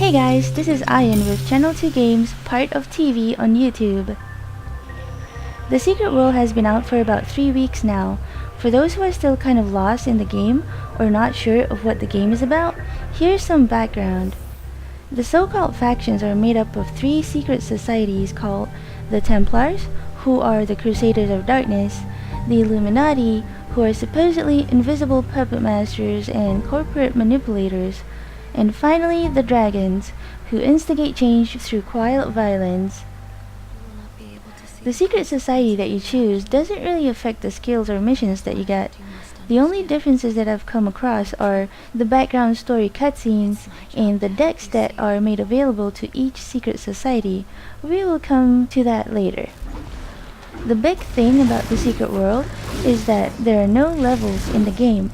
Hey guys, this is Ayin with Channel 2 Games, part of TV on YouTube. The Secret World has been out for about 3 weeks now. For those who are still kind of lost in the game or not sure of what the game is about, here's some background. The so-called factions are made up of 3 secret societies called the Templars, who are the Crusaders of Darkness, the Illuminati, who are supposedly invisible puppet masters and corporate manipulators, and finally the Dragons, who instigate change through quiet violence. The secret society that you choose doesn't really affect the skills or missions that you get. The only differences that I've come across are the background story cutscenes and the decks that are made available to each secret society. We will come to that later. The big thing about the Secret World is that there are no levels in the game.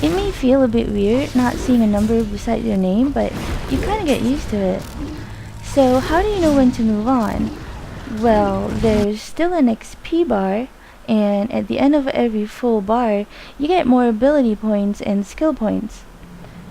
It may feel a bit weird not seeing a number beside your name, but you kinda get used to it. So how do you know when to move on? Well, there's still an XP bar, and at the end of every full bar, you get more ability points and skill points.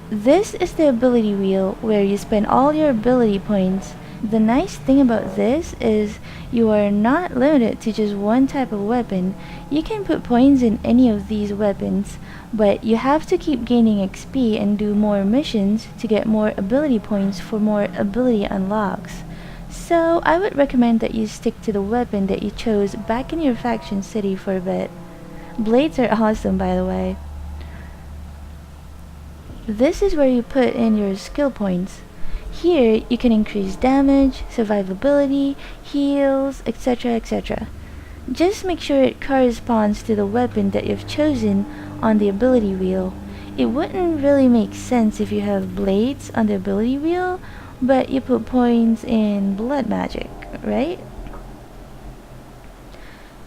This is the ability wheel where you spend all your ability points. The nice thing about this is you are not limited to just one type of weapon. You can put points in any of these weapons, but you have to keep gaining XP and do more missions to get more ability points for more ability unlocks. So I would recommend that you stick to the weapon that you chose back in your faction city for a bit. Blades are awesome, by the way. This is where you put in your skill points. Here you can increase damage, survivability, heals, etc, etc. Just make sure it corresponds to the weapon that you've chosen on the ability wheel. It wouldn't really make sense if you have blades on the ability wheel, but you put points in blood magic, right?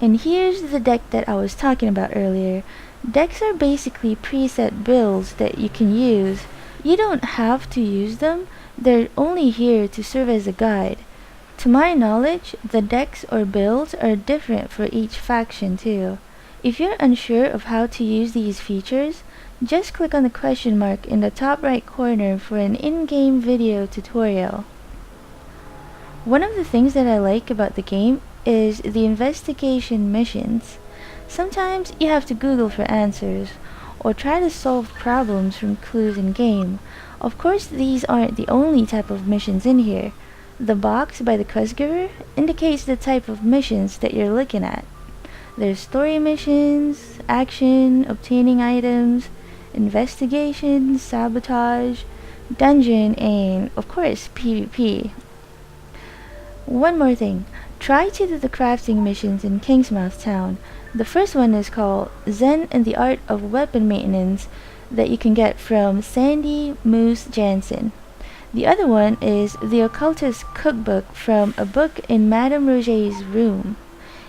And here's the deck that I was talking about earlier. Decks are basically preset builds that you can use. You don't have to use them, they're only here to serve as a guide. To my knowledge, the decks or builds are different for each faction too. If you're unsure of how to use these features, just click on the question mark in the top right corner for an in-game video tutorial. One of the things that I like about the game is the investigation missions. Sometimes you have to Google for answers, or try to solve problems from clues in game. Of course, these aren't the only type of missions in here. The box by the quest giver indicates the type of missions that you're looking at. There's story missions, action, obtaining items, investigation, sabotage, dungeon, and of course PvP. One more thing, try to do the crafting missions in Kingsmouth Town. The first one is called Zen and the Art of Weapon Maintenance that you can get from Sandy Moose Jansen. The other one is The Occultist Cookbook from a book in Madame Roget's room.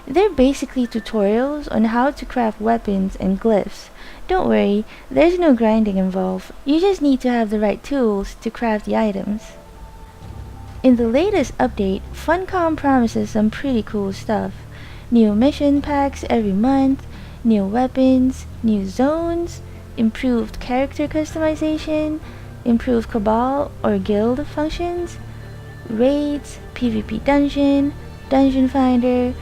They're basically tutorials on how to craft weapons and glyphs. Don't worry, there's no grinding involved. You just need to have the right tools to craft the items. In the latest update, Funcom promises some pretty cool stuff. New mission packs every month, new weapons, new zones, improved character customization, improved Cabal or Guild functions, raids, PvP dungeon, dungeon finder,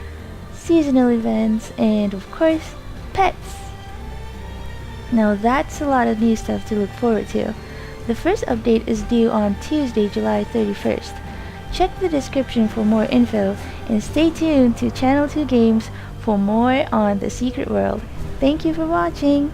seasonal events, and of course, pets. Now that's a lot of new stuff to look forward to. The first update is due on Tuesday, July 31st. Check the description for more info and stay tuned to Channel 2 Games for more on the Secret World. Thank you for watching!